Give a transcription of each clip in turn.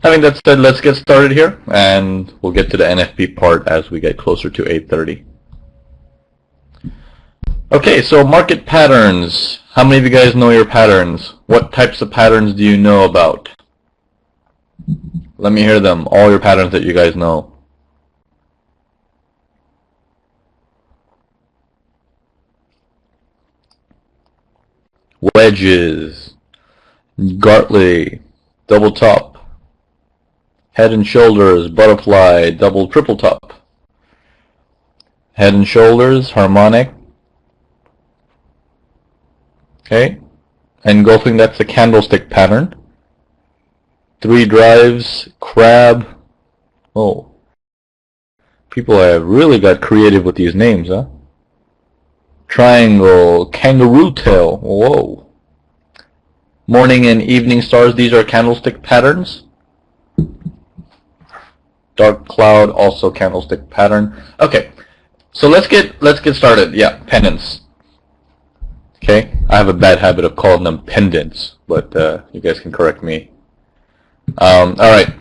Having that said, let's get started here, and we'll get to the NFP part as we get closer to 8:30. Okay, so market patterns. How many of you guys know your patterns? What types of patterns do you know about? Let me hear them, all your patterns that you guys know. Wedges, Gartley, double top, head and shoulders, butterfly, double triple top, head and shoulders, harmonic. Okay, engulfing, that's the candlestick pattern. Three drives, crab. Oh, people have really got creative with these names, huh? Triangle, kangaroo tail. Whoa. Morning and evening stars, these are candlestick patterns. Dark cloud, also candlestick pattern. Okay, so let's get started. Yeah, pennants. Okay, I have a bad habit of calling them pendants, but you guys can correct me. All right,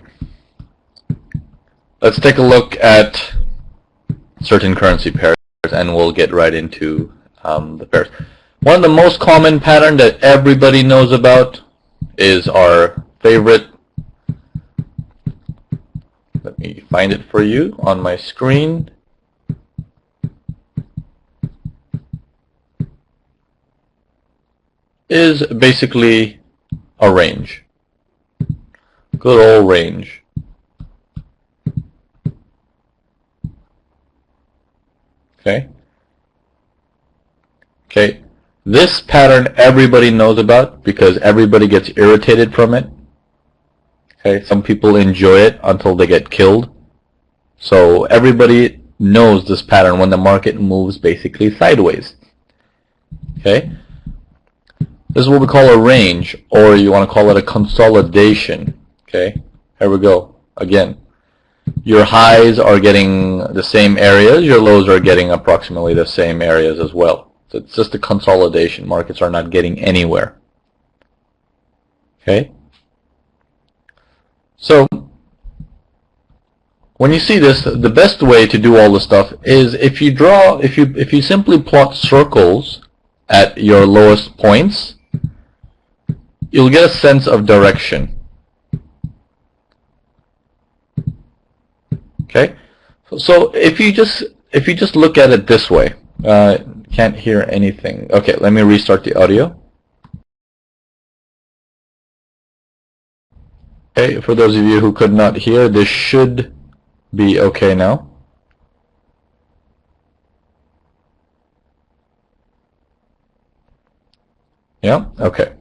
let's take a look at certain currency pairs, and we'll get right into the pairs. One of the most common pattern that everybody knows about is our favorite. Let me find it for you on my screen. Is basically a range. Good old range. Okay. Okay. This pattern everybody knows about because everybody gets irritated from it. Okay. Some people enjoy it until they get killed. So everybody knows this pattern when the market moves basically sideways. Okay. This is what we call a range, or you want to call it a consolidation. Okay, here we go. Again, your highs are getting the same areas, your lows are getting approximately the same areas as well. So it's just a consolidation. Markets are not getting anywhere. Okay? So, when you see this, the best way to do all this stuff is if you simply plot circles at your lowest points, you'll get a sense of direction. Okay, so if you just look at it this way, can't hear anything. Okay, let me restart the audio. Okay, for those of you who could not hear, this should be okay now. Yeah, okay.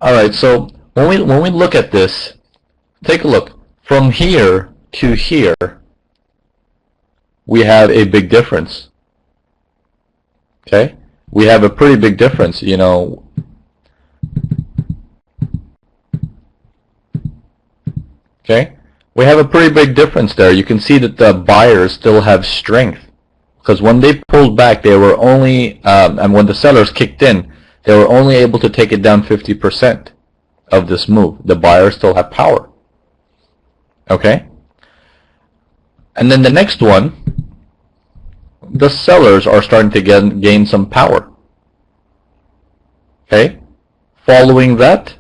All right, so when we look at this, take a look. From here to here, we have a big difference. Okay? We have a pretty big difference, you know. Okay? We have a pretty big difference there. You can see that the buyers still have strength. Because when they pulled back, they were only, and when the sellers kicked in, they were only able to take it down 50% of this move. The buyers still have power. Okay? And then the next one, the sellers are starting to gain some power. Okay? Following that,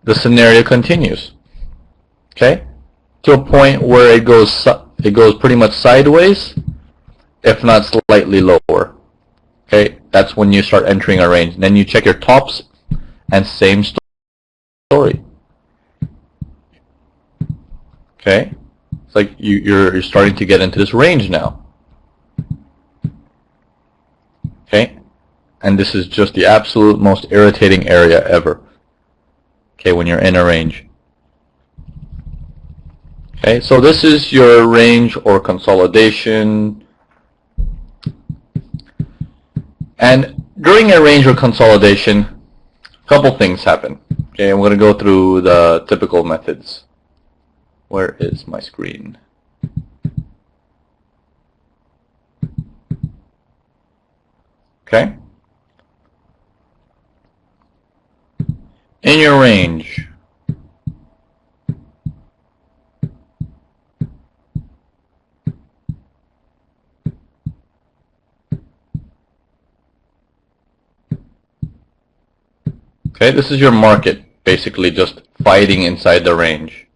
the scenario continues. Okay? To a point where it goes pretty much sideways, if not slightly lower. Okay? That's when you start entering a range. And then you check your tops, and same story. Okay? It's like you're starting to get into this range now. Okay? And this is just the absolute most irritating area ever. Okay, when you're in a range. Okay, so this is your range or consolidation. And during a range or consolidation, a couple things happen. Okay, I'm going to go through the typical methods. Where is my screen? Okay. in your range. Okay, this is your market, basically just fighting inside the range.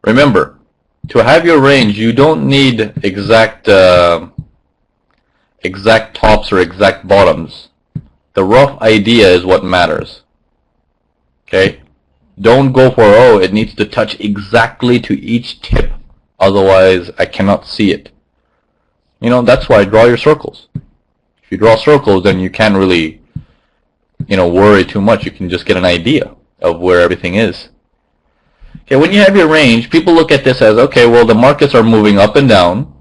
Remember, to have your range, you don't need exact tops or exact bottoms. The rough idea is what matters. Okay? Don't go for, oh, it needs to touch exactly to each tip, otherwise I cannot see it. You know, that's why I draw your circles. If you draw circles, then you can't really, worry too much. You can just get an idea of where everything is. Okay, when you have your range, people look at this as, okay, well, the markets are moving up and down,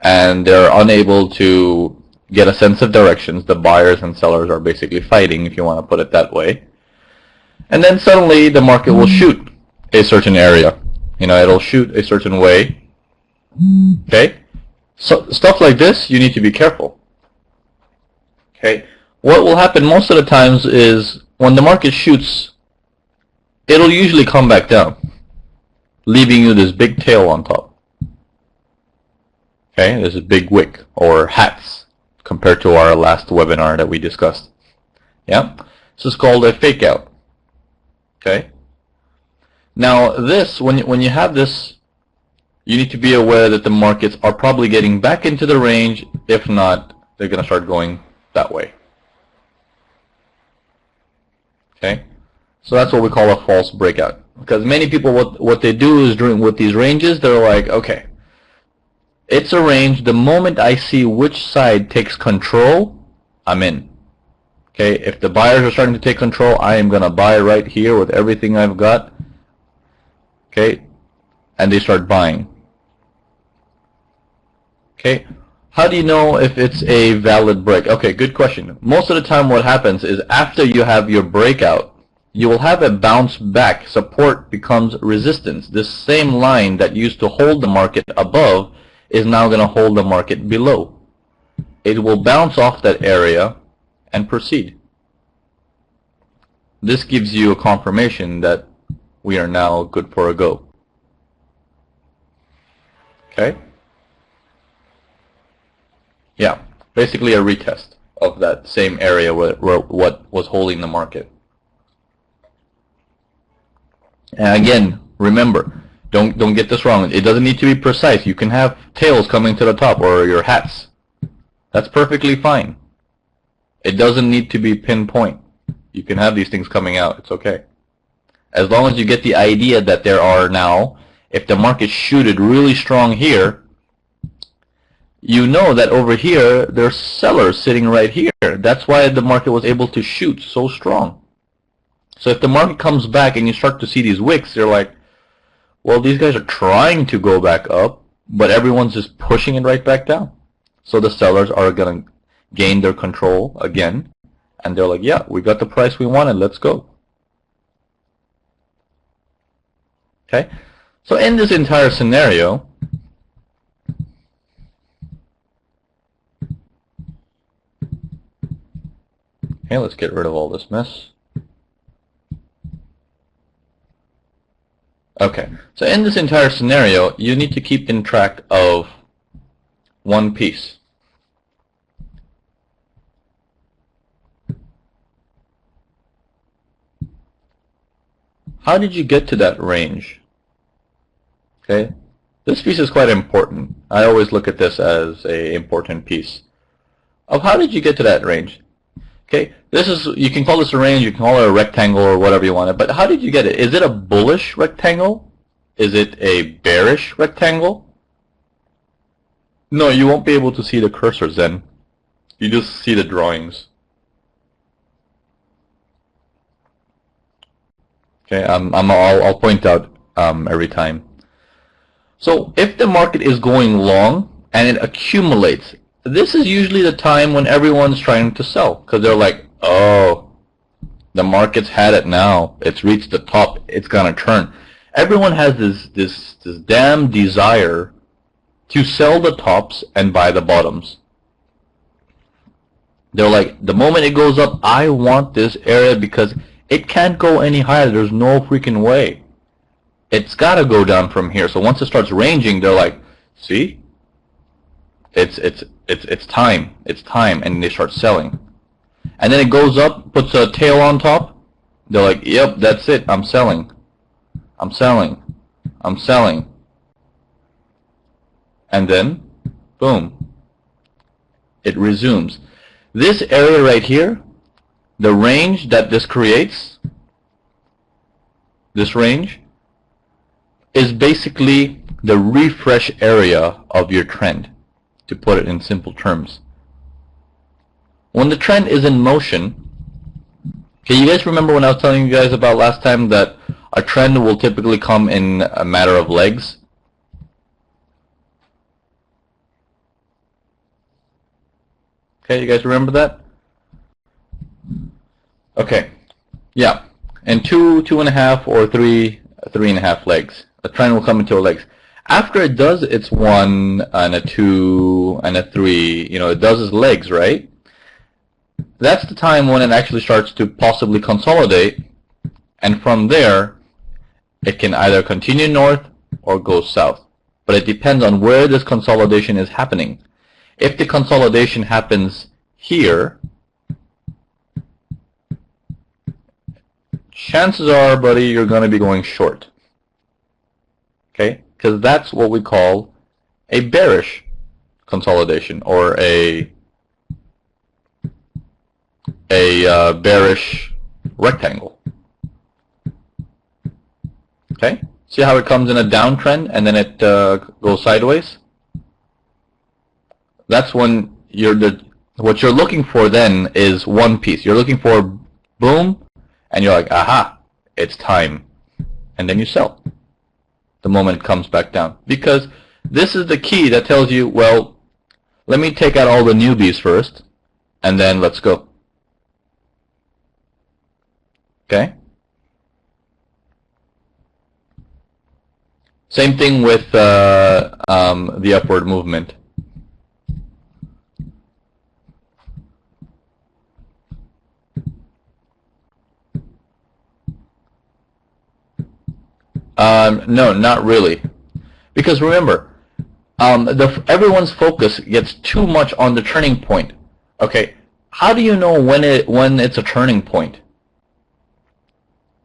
and they're unable to get a sense of directions. The buyers and sellers are basically fighting, if you want to put it that way. And then suddenly the market will shoot a certain area. It'll shoot a certain way. Okay? So stuff like this, you need to be careful. Okay? What will happen most of the times is when the market shoots, it'll usually come back down, leaving you this big tail on top. Okay? This is big wick, or hats, compared to our last webinar that we discussed. Yeah? This is called a fake out. Okay? Now this, when you have this, you need to be aware that the markets are probably getting back into the range. If not, they're going to start going that way. Okay? So that's what we call a false breakout. Because many people, what they do is with these ranges, they're like, okay, it's a range. The moment I see which side takes control, I'm in. Okay? If the buyers are starting to take control, I am going to buy right here with everything I've got. Okay? And they start buying. Okay, how do you know if it's a valid break? Okay, good question. Most of the time what happens is after you have your breakout, you will have a bounce back. Support becomes resistance. This same line that used to hold the market above is now going to hold the market below. It will bounce off that area and proceed. This gives you a confirmation that we are now good for a go. Okay? Yeah, basically a retest of that same area where what was holding the market. And again, remember, don't get this wrong. It doesn't need to be precise. You can have tails coming to the top or your hats. That's perfectly fine. It doesn't need to be pinpoint. You can have these things coming out. It's okay. As long as you get the idea that there are now, if the market shooted really strong here, you know that over here, there's sellers sitting right here. That's why the market was able to shoot so strong. So if the market comes back and you start to see these wicks, you're like, well, these guys are trying to go back up, but everyone's just pushing it right back down. So the sellers are going to gain their control again, and they're like, yeah, we got the price we wanted, let's go. Okay? So in this entire scenario, okay, let's get rid of all this mess. Okay, so in this entire scenario, you need to keep in track of one piece. How did you get to that range? Okay, this piece is quite important. I always look at this as an important piece of how did you get to that range. Okay, this is, you can call this a range, you can call it a rectangle or whatever you want it, but how did you get it? Is it a bullish rectangle? Is it a bearish rectangle? No, you won't be able to see the cursors then. You just see the drawings. Okay, I'll point out every time. So if the market is going long and it accumulates, this is usually the time when everyone's trying to sell, because they're like, oh, the market's had it now. It's reached the top. It's gonna turn. Everyone has this damn desire to sell the tops and buy the bottoms. They're like, the moment it goes up, I want this area because it can't go any higher. There's no freaking way. It's got to go down from here. So once it starts ranging, they're like, see? It's time. It's time. And they start selling. And then it goes up, puts a tail on top. They're like, yep, that's it. I'm selling. I'm selling. I'm selling. And then, boom. It resumes. This area right here, the range that this creates, this range, is basically the refresh area of your trend, to put it in simple terms. When the trend is in motion, okay, you guys remember when I was telling you guys about last time that a trend will typically come in a matter of legs? Okay, you guys remember that? Okay, yeah, and two and a half, or three and a half legs. The trend will come into legs. After it does its 1 and a 2 and a 3, you know, it does its legs, right? That's the time when it actually starts to possibly consolidate, and from there, it can either continue north or go south. But it depends on where this consolidation is happening. If the consolidation happens here, chances are, buddy, you're going to be going short. Okay? Because that's what we call a bearish consolidation, or a bearish rectangle. Okay? See how it comes in a downtrend and then it goes sideways? That's when what you're looking for then is one piece. You're looking for boom, and you're like, aha, it's time. And then you sell the moment it comes back down. Because this is the key that tells you, well, let me take out all the newbies first, and then let's go. Okay? Same thing with the upward movement. No, not really. Because remember, everyone's focus gets too much on the turning point. Okay, how do you know when it's a turning point?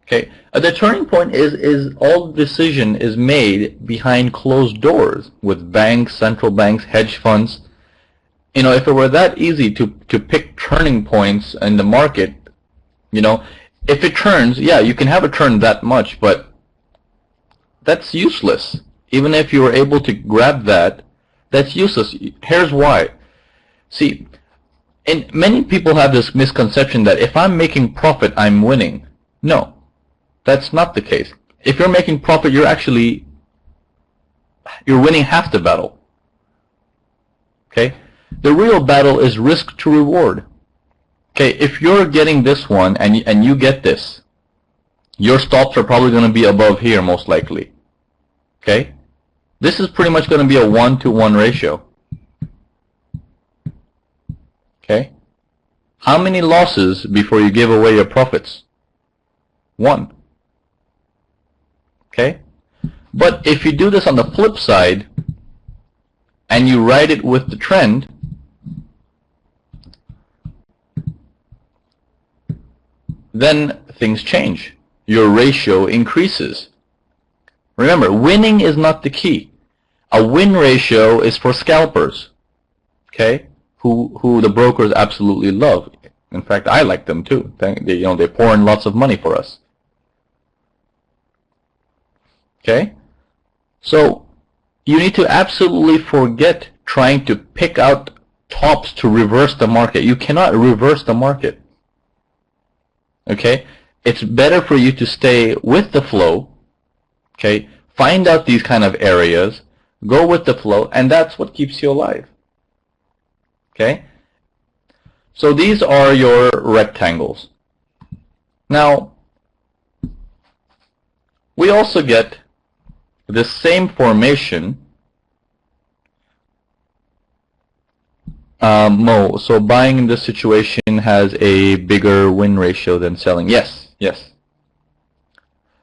Okay, the turning point is all decision is made behind closed doors with banks, central banks, hedge funds. You know, if it were that easy to pick turning points in the market, you know, if it turns, yeah, you can have it turn that much, but that's useless. Even if you were able to grab that, that's useless. Here's why. See, many people have this misconception that if I'm making profit, I'm winning. No, that's not the case. If you're making profit, you're winning half the battle. Okay? The real battle is risk to reward. Okay, if you're getting this one and you get this, your stops are probably going to be above here most likely. Okay? This is pretty much going to be a 1-to-1 ratio. Okay? How many losses before you give away your profits? 1. Okay? But if you do this on the flip side and you ride it with the trend, then things change. Your ratio increases. Remember, winning is not the key. A win ratio is for scalpers, okay? Who the brokers absolutely love. In fact, I like them too. They pour in lots of money for us. Okay? So you need to absolutely forget trying to pick out tops to reverse the market. You cannot reverse the market. Okay? It's better for you to stay with the flow. Okay? Find out these kind of areas, go with the flow, and that's what keeps you alive. Okay? So these are your rectangles. Now, we also get the same formation Mo, so buying in this situation has a bigger win ratio than selling. Yes, yes.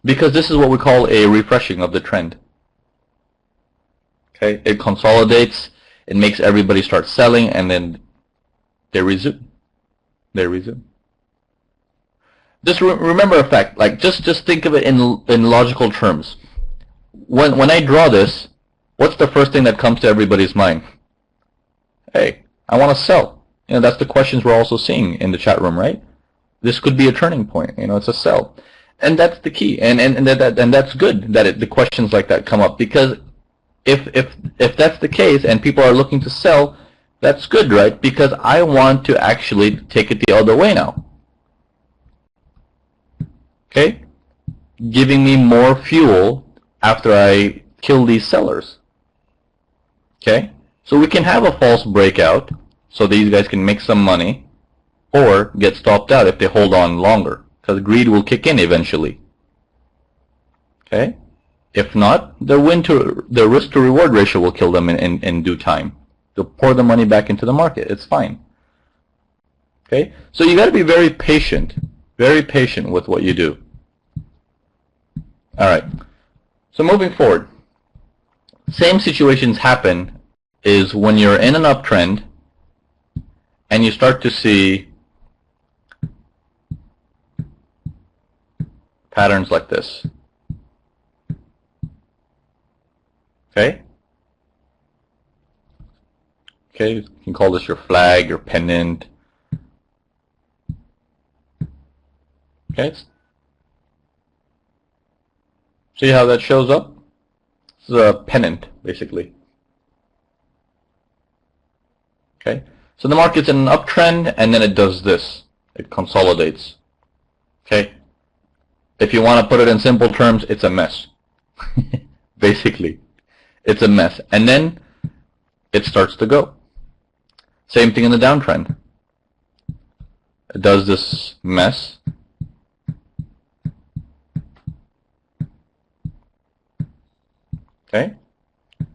Because this is what we call a refreshing of the trend. Okay, it consolidates, it makes everybody start selling, and then they resume. They resume. Just remember a fact, like just think of it in logical terms. When I draw this, what's the first thing that comes to everybody's mind? Hey, I want to sell. You know, that's the questions we're also seeing in the chat room, right? This could be a turning point. You know, it's a sell, and that's the key. And that's good that the questions like that come up, because if that's the case and people are looking to sell, that's good, right? Because I want to actually take it the other way now. Okay, giving me more fuel after I kill these sellers. Okay, so we can have a false breakout so these guys can make some money, or get stopped out if they hold on longer, because greed will kick in eventually. Okay, if not, the risk to reward ratio will kill them in due time. They'll pour the money back into the market. It's fine. Okay, so you got to be very patient with what you do. All right, so moving forward, same situations happen is when you're in an uptrend and you start to see patterns like this. Okay? Okay, you can call this your flag, your pennant. Okay? See how that shows up? This is a pennant, basically. Okay? So the market's in an uptrend, and then it does this. It consolidates. Okay? If you want to put it in simple terms, it's a mess. Basically, it's a mess. And then it starts to go. Same thing in the downtrend. It does this mess. Okay?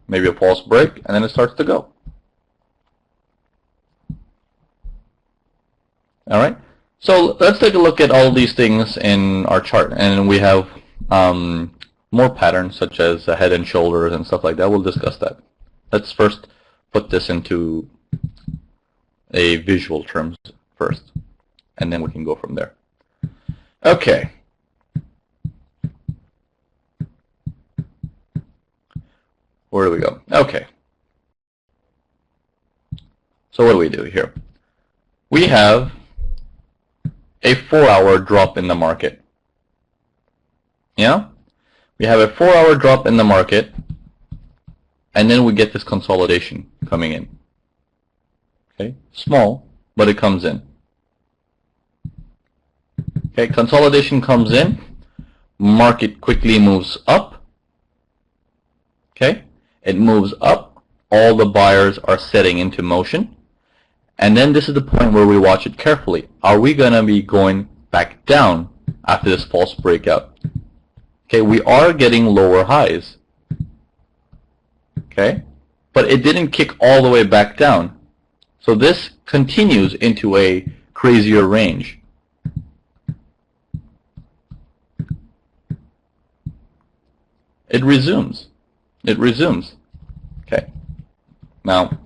Maybe a false break, and then it starts to go. All right? So let's take a look at all these things in our chart. And we have more patterns, such as head and shoulders and stuff like that. We'll discuss that. Let's first put this into a visual terms first, and then we can go from there. Okay. Where do we go? Okay. So what do we do here? We have a 4-hour drop in the market. Yeah? We have a 4-hour drop in the market, and then we get this consolidation coming in. Okay? Small, but it comes in. Okay, consolidation comes in, market quickly moves up. Okay? It moves up, all the buyers are setting into motion. And then this is the point where we watch it carefully. Are we going to be going back down after this false breakout? Okay, we are getting lower highs. Okay, but it didn't kick all the way back down. So this continues into a crazier range. It resumes. It resumes. Okay. Now,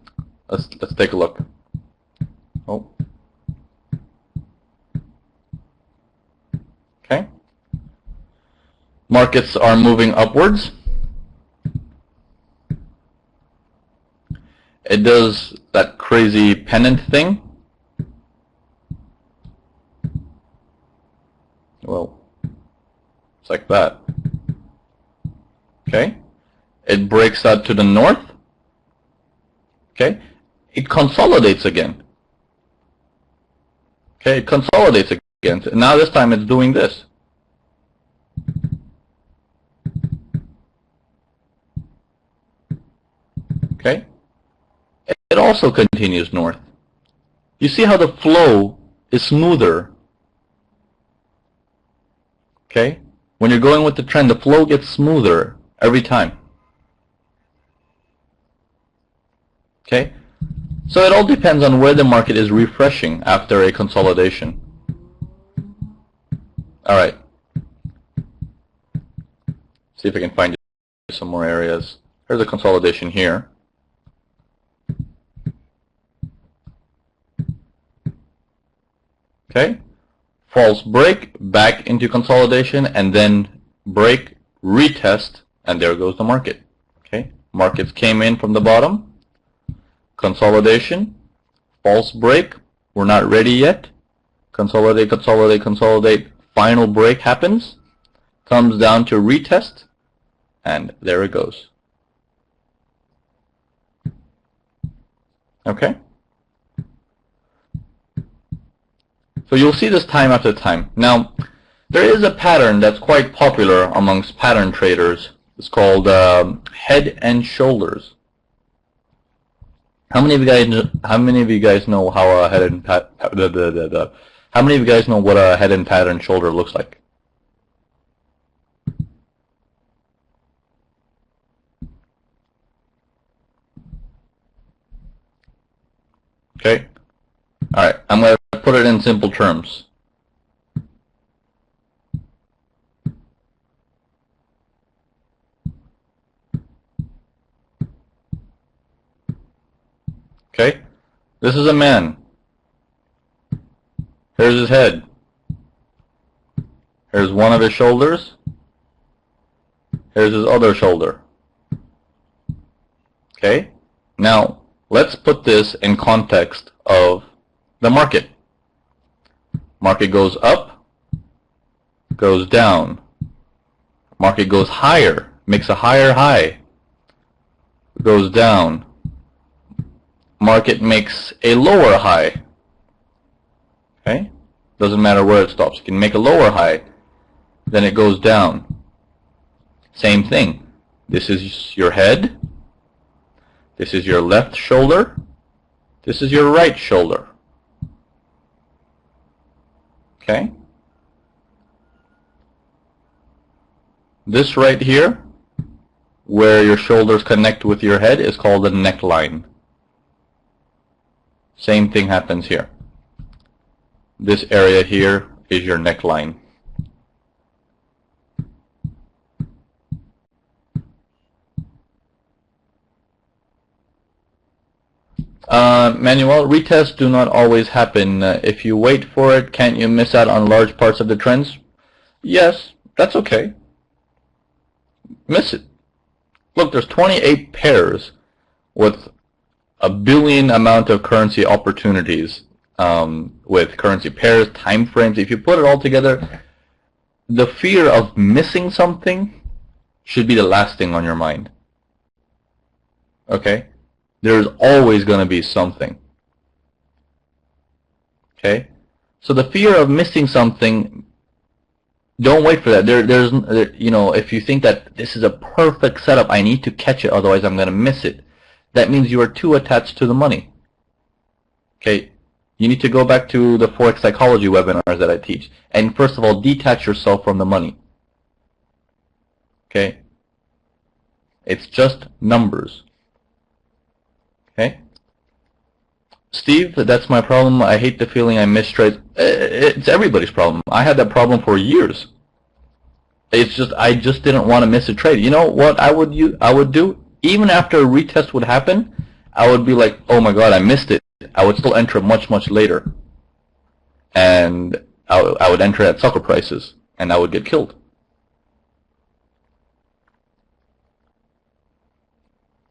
let's take a look. Oh. Okay. Markets are moving upwards. It does that crazy pennant thing. Well, it's like that. Okay. It breaks out to the north. Okay. It consolidates again. Okay, it consolidates again. Now this time it's doing this. Okay. It also continues north. You see how the flow is smoother. Okay? When you're going with the trend, the flow gets smoother every time. Okay? So it all depends on where the market is refreshing after a consolidation. All right. See if I can find some more areas. There's a consolidation here. Okay. False break, back into consolidation, and then break, retest, and there goes the market. Okay. Markets came in from the bottom. Consolidation, false break, we're not ready yet. Consolidate, consolidate, consolidate. Final break happens, comes down to retest, and there it goes. Okay? So you'll see this time after time. Now, there is a pattern that's quite popular amongst pattern traders. It's called head and shoulders. How many of you guys know how a head and how many of you guys know what a head and pattern shoulder looks like? Okay. All right. I'm going to put it in simple terms. Okay. This is a man. Here's his head. Here's one of his shoulders. Here's his other shoulder. Okay? Now, let's put this in context of the market. Market goes up, goes down. Market goes higher, makes a higher high, goes down. Market makes a lower high. Okay? Doesn't matter where it stops. You can make a lower high, then it goes down. Same thing. This is your head. This is your left shoulder. This is your right shoulder. Okay? This right here, where your shoulders connect with your head, is called the neckline. Same thing happens here. This area here is your neckline. Manuel, retests do not always happen. If you wait for it, can't you miss out on large parts of the trends? Yes, that's okay. Miss it. Look, there's 28 pairs with a billion amount of currency opportunities, with currency pairs, time frames. If you put it all together, the fear of missing something should be the last thing on your mind. Okay? There's always going to be something. Okay? So the fear of missing something, don't wait for that. You know, if you think that this is a perfect setup, I need to catch it, otherwise I'm going to miss it. That means you are too attached to the money. Okay? You need to go back to the Forex psychology webinars that I teach. And first of all, detach yourself from the money. Okay? It's just numbers. Okay? Steve, that's my problem. I hate the feeling I miss trades. It's everybody's problem. I had that problem for years. It's just, I just didn't want to miss a trade. You know what I would do? Even after a retest would happen, I would be like, oh my god, I missed it. I would still enter much, much later. And I would enter at sucker prices, and I would get killed.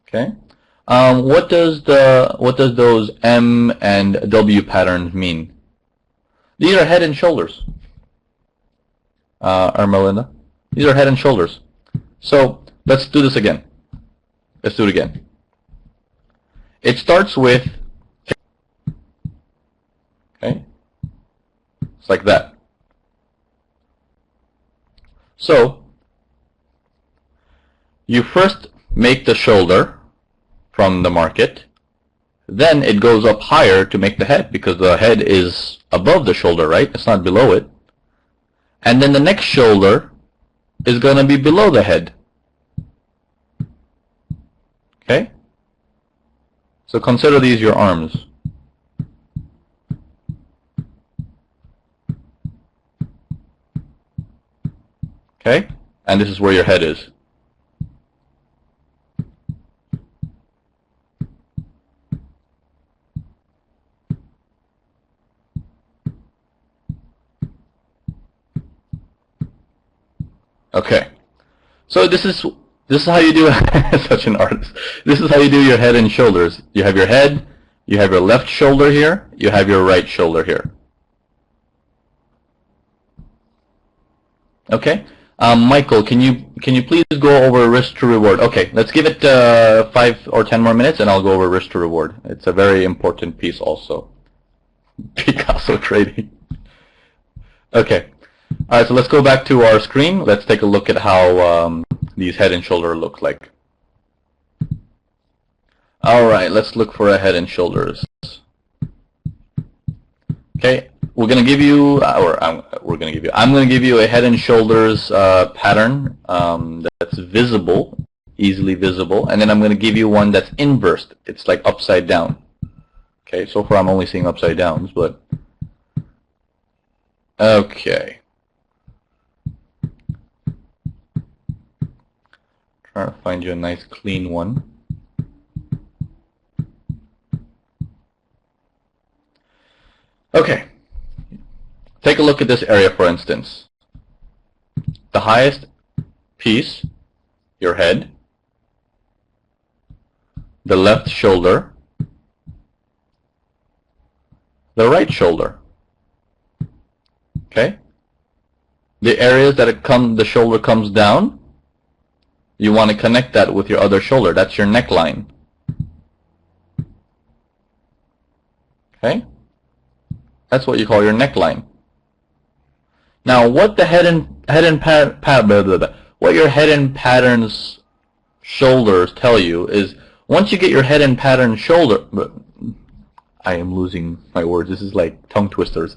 Okay? What does those M and W patterns mean? These are head and shoulders. Melinda. These are head and shoulders. So let's do this again. Let's do it again. It starts with, okay, it's like that. So you first make the shoulder from the market, then it goes up higher to make the head, because the head is above the shoulder, right? It's not below it. And then the next shoulder is going to be below the head. Okay? So consider these your arms. Okay? And this is where your head is. Okay. So this is how you do such an artist. This is how you do your head and shoulders. You have your head, you have your left shoulder here, you have your right shoulder here. Okay. Michael, can you please go over risk to reward? Okay, let's give it 5 or 10 more minutes, and I'll go over risk to reward. It's a very important piece also. Picasso trading. Okay. All right, so let's go back to our screen. Let's take a look at how these head and shoulder look like. All right, let's look for a head and shoulders. Okay, we're going to give you, I'm going to give you a head and shoulders pattern that's visible, easily visible, and then I'm going to give you one that's inversed. It's like upside down. Okay, so far I'm only seeing upside downs, but okay. Trying to find you a nice clean one. Okay. Take a look at this area, for instance. The highest piece, your head, the left shoulder, the right shoulder. Okay? The areas that the shoulder comes down, you want to connect that with your other shoulder. That's your neckline. Okay? That's what you call your neckline. Now, what the what your head and patterns shoulders tell you is once you get your head and pattern shoulder, I am losing my words. This is like tongue twisters.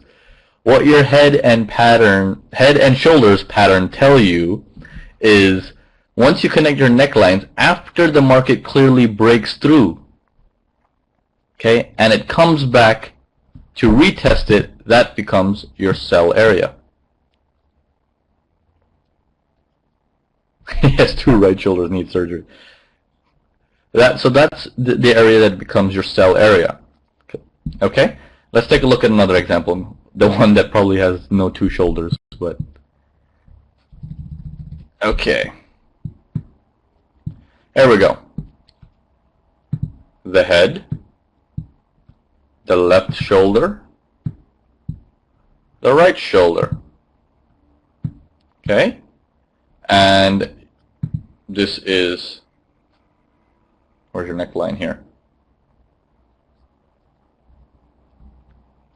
What your head and shoulders pattern tell you is once you connect your necklines, after the market clearly breaks through, okay, and it comes back to retest it, that becomes your sell area. Yes, 2 right shoulders need surgery. So that's the area that becomes your sell area. Okay, let's take a look at another example. The one that probably has no 2 shoulders, but okay. There we go. The head, the left shoulder, the right shoulder. Okay? And this is, where's your neckline here?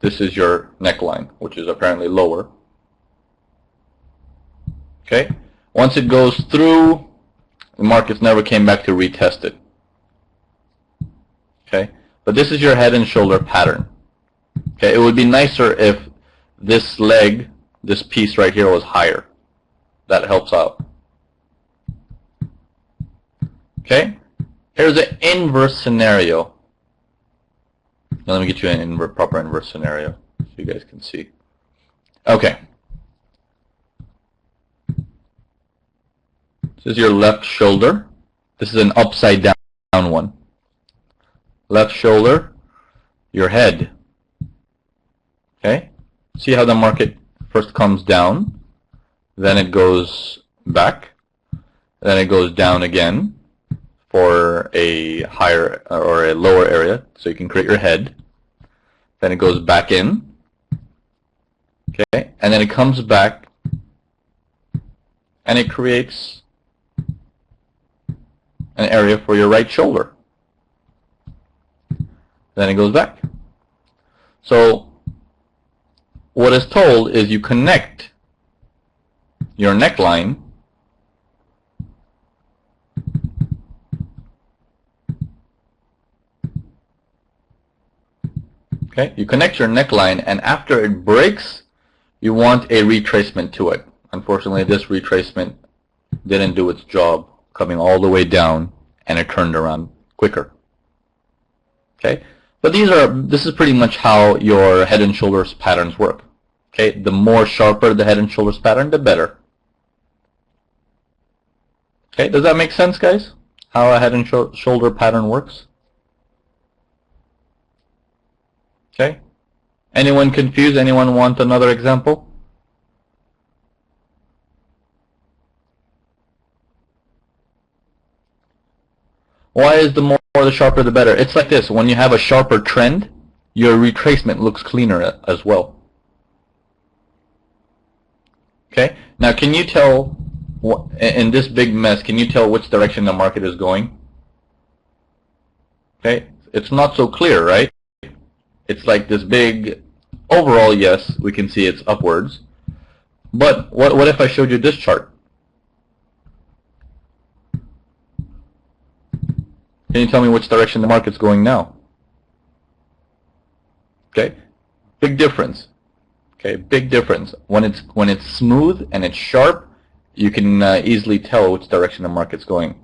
This is your neckline, which is apparently lower. Okay? Once it goes through, the markets never came back to retest it. Okay? But this is your head and shoulder pattern. Okay? It would be nicer if this leg, this piece right here, was higher. That helps out. Okay? Here's an inverse scenario. Now let me get you an proper inverse scenario so you guys can see. Okay. This is your left shoulder. This is an upside down one. Left shoulder, your head. Okay? See how the market first comes down, then it goes back, then it goes down again for a higher or a lower area, so you can create your head. Then it goes back in. Okay? And then it comes back and it creates an area for your right shoulder. Then it goes back. So what is told is you connect your neckline okay, you connect your neckline, and after it breaks, you want a retracement to it. Unfortunately, this retracement didn't do its job, coming all the way down, and it turned around quicker. Okay, but this is pretty much how your head and shoulders patterns work. Okay, the more sharper the head and shoulders pattern, the better. Okay, does that make sense, guys? How a head and shoulder pattern works? Okay. Anyone confused? Anyone want another example? Why is the more the sharper the better? It's like this. When you have a sharper trend, your retracement looks cleaner as well. Okay. Now, can you tell, in this big mess, can you tell which direction the market is going? Okay. It's not so clear, right? It's like this big, overall, yes, we can see it's upwards. But what if I showed you this chart? Can you tell me which direction the market's going now? Okay, big difference. Okay, big difference. When it's smooth and it's sharp, you can easily tell which direction the market's going.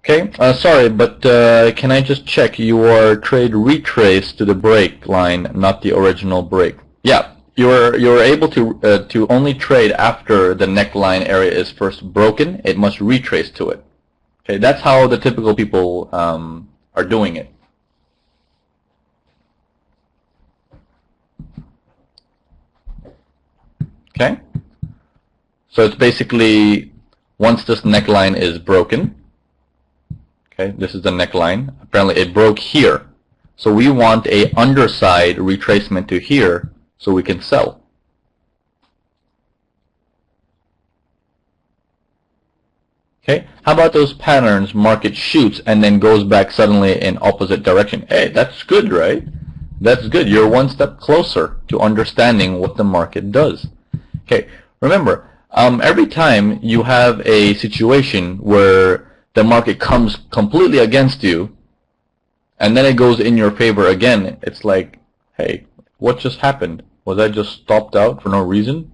Okay, sorry, but can I just check your trade retrace to the break line, not the original break? Yeah, you're able to only trade after the neckline area is first broken. It must retrace to it. Okay, that's how the typical people are doing it. Okay, so it's basically once this neckline is broken. Okay, this is the neckline. Apparently it broke here. So we want a underside retracement to here so we can sell. Okay, how about those patterns, market shoots and then goes back suddenly in opposite direction? Hey, that's good, right? That's good. You're one step closer to understanding what the market does. Okay, remember, every time you have a situation where the market comes completely against you, and then it goes in your favor again, it's like, hey, what just happened? Was I just stopped out for no reason?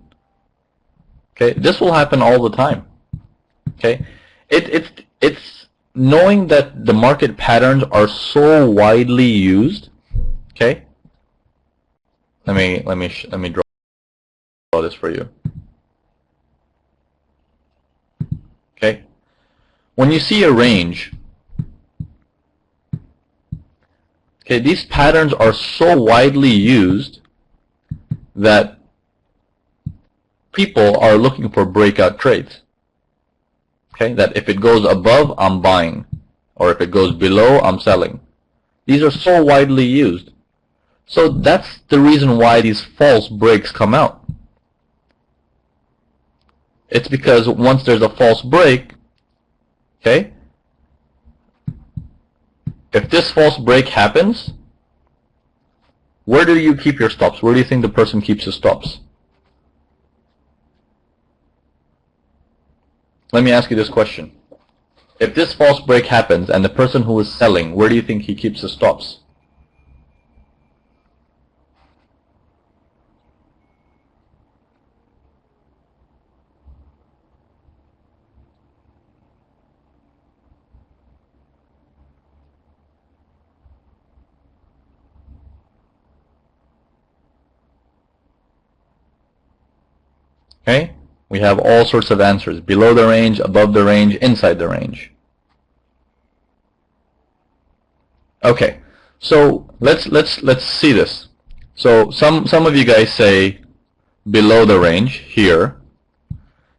Okay, this will happen all the time. Okay, it's knowing that the market patterns are so widely used. Okay, let me draw this for you. Okay, when you see a range, okay, these patterns are so widely used that people are looking for breakout trades. Okay, that if it goes above, I'm buying, or if it goes below, I'm selling. These are so widely used. So that's the reason why these false breaks come out. It's because once there's a false break, okay, if this false break happens, where do you keep your stops? Where do you think the person keeps his stops? Let me ask you this question. If this false break happens and the person who is selling, where do you think he keeps his stops? Okay, we have all sorts of answers. Below the range, above the range, inside the range. Okay, so let's see this. So some of you guys say below the range here.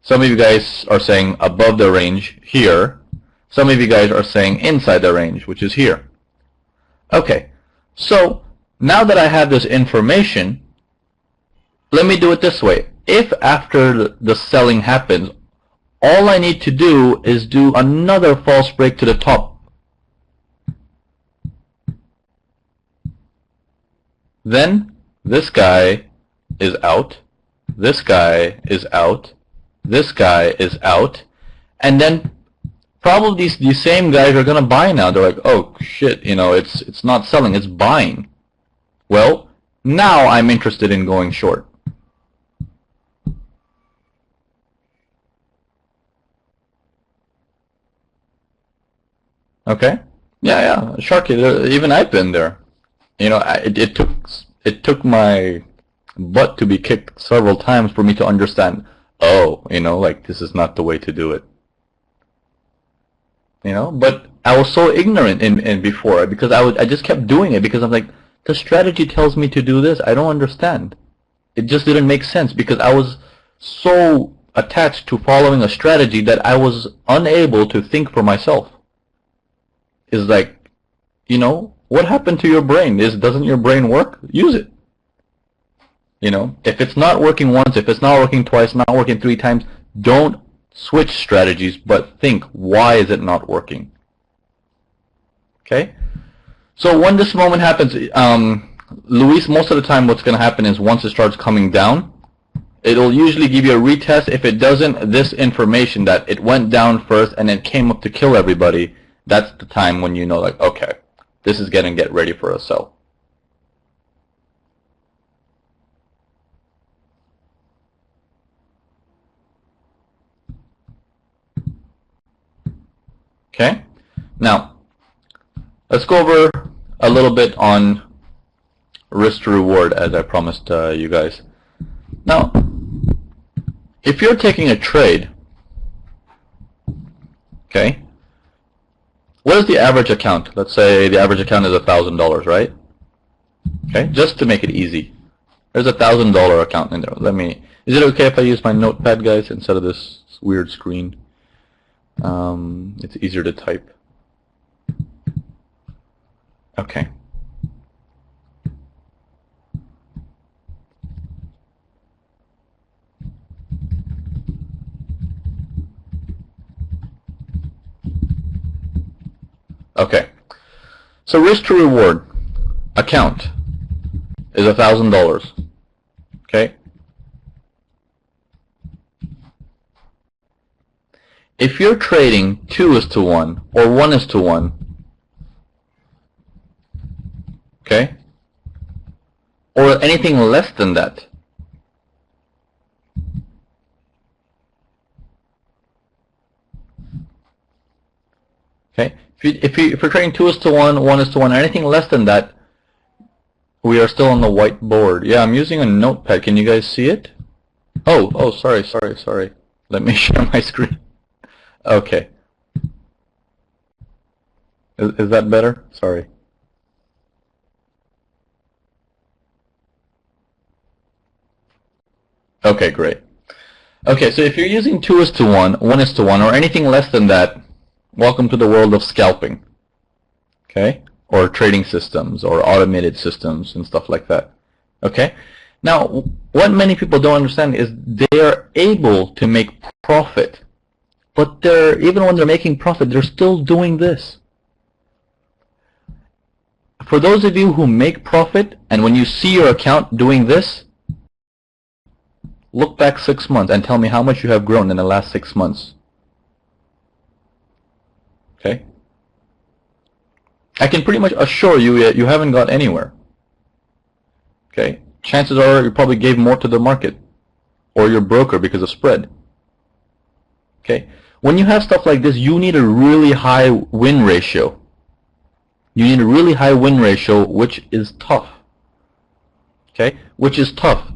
Some of you guys are saying above the range here. Some of you guys are saying inside the range, which is here. Okay, so now that I have this information, let me do it this way. If after the selling happens, all I need to do is do another false break to the top, then this guy is out, this guy is out, this guy is out, and then probably these same guys are going to buy now. They're like, oh shit, you know, it's not selling, it's buying. Well, now I'm interested in going short. Okay, Yeah, yeah, Sharky. Even I've been there. You know, it took my butt to be kicked several times for me to understand. Oh, you know, like this is not the way to do it. You know, but I was so ignorant in before because I just kept doing it because I'm like, the strategy tells me to do this. I don't understand. It just didn't make sense because I was so attached to following a strategy that I was unable to think for myself. Is like, you know, what happened to your brain? Doesn't your brain work? Use it. You know, if it's not working once, if it's not working twice, not working 3 times, don't switch strategies, but think, why is it not working? Okay? So when this moment happens, Luis, most of the time what's going to happen is once it starts coming down, it'll usually give you a retest. If it doesn't, this information that it went down first and then came up to kill everybody, that's the time when you know, like, okay, this is getting get ready for a sell. Okay? Now, let's go over a little bit on risk to reward, as I promised you guys. Now, if you're taking a trade, okay, what is the average account? Let's say the average account is $1,000, right? Okay, just to make it easy. There's a $1,000 account in there. Is it okay if I use my notepad, guys, instead of this weird screen? It's easier to type. Okay. Okay. So risk to reward account is $1,000. Okay. If you're trading 2:1 or 1:1, okay, or anything less than that, okay, if you're trading 2:1, 1:1, anything less than that, we are still on the whiteboard. Yeah, I'm using a notepad. Can you guys see it? Oh, sorry. Let me share my screen. Okay. Is that better? Sorry. Okay, great. Okay, so if you're using 2:1, 1:1, or anything less than that, welcome to the world of scalping. Okay? Or trading systems, or automated systems, and stuff like that. Okay? Now, what many people don't understand is they are able to make profit, but even when they're making profit, they're still doing this. For those of you who make profit, and when you see your account doing this, look back 6 months and tell me how much you have grown in the last 6 months. Okay? I can pretty much assure you that you haven't got anywhere. Okay? Chances are you probably gave more to the market or your broker because of spread. Okay? When you have stuff like this, you need a really high win ratio. You need a really high win ratio, which is tough. Okay? Which is tough.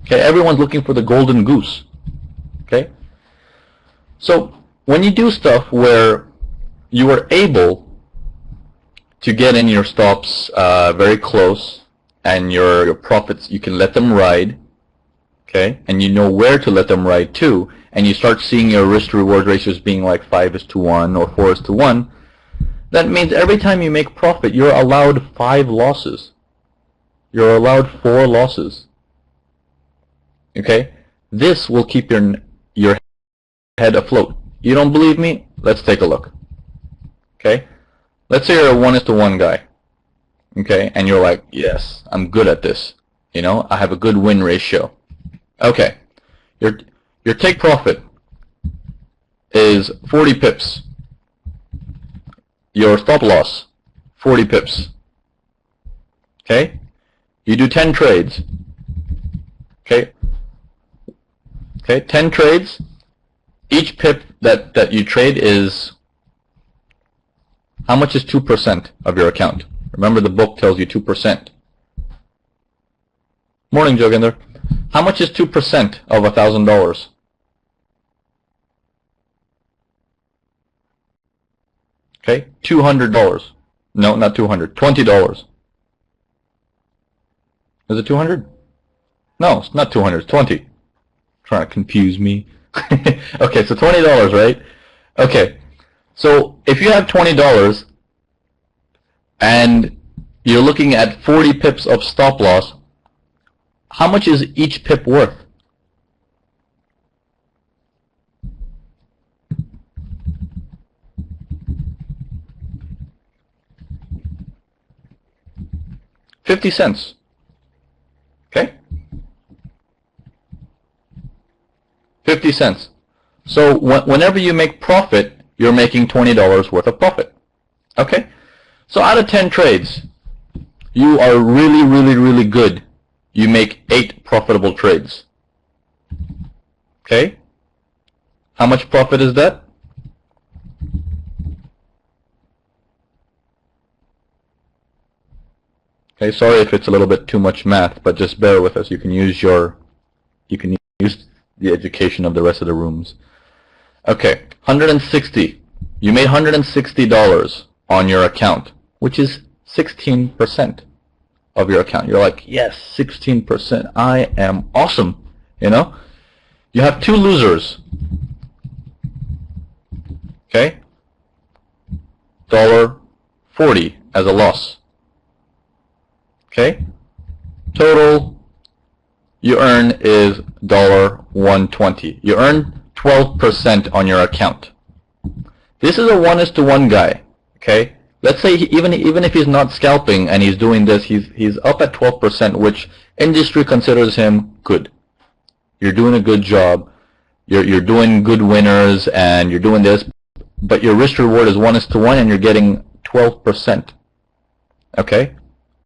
Okay? Everyone's looking for the golden goose. Okay? So, when you do stuff where you are able to get in your stops very close, and your profits, you can let them ride, okay, and you know where to let them ride too, and you start seeing your risk to reward ratios being like 5:1 or 4:1, that means every time you make profit, you're allowed 5 losses. You're allowed 4 losses. Okay? This will keep your head afloat. You don't believe me? Let's take a look. Okay? Let's say you're a 1:1 guy. Okay? And you're like, yes, I'm good at this. You know, I have a good win ratio. Okay. Your take profit is 40 pips. Your stop loss, 40 pips. Okay? You do 10 trades. Okay? Okay, 10 trades. Each pip that you trade is How much is 2% of your account? Remember, the book tells you 2%. Morning, Joginder. How much is 2% of $1,000? Okay, $200. No, not 200. $20. Is it 200? No, it's not 200. It's 20. Trying to confuse me. Okay, so $20, right? Okay, so if you have $20 and you're looking at 40 pips of stop loss, how much is each pip worth? $0.50. Okay? 50 cents. So whenever you make profit, you're making $20 worth of profit. Okay? So out of 10 trades, you are really, really, really good. You make 8 profitable trades. Okay? How much profit is that? Okay, sorry if it's a little bit too much math, but just bear with us. You can use the education of the rest of the rooms. Okay, 160. You made $160 on your account, which is 16% of your account. You're like, yes, 16%. I am awesome. You know? You have 2 losers. Okay? $1.40 as a loss. Okay? Total you earn is $1.20. You earn 12% on your account. This is a 1:1 guy. Okay? Let's say even if he's not scalping and he's doing this, he's up at 12%, which industry considers him good. You're doing a good job. You're doing good winners and you're doing this, but your risk reward is 1:1 and you're getting 12%. Okay?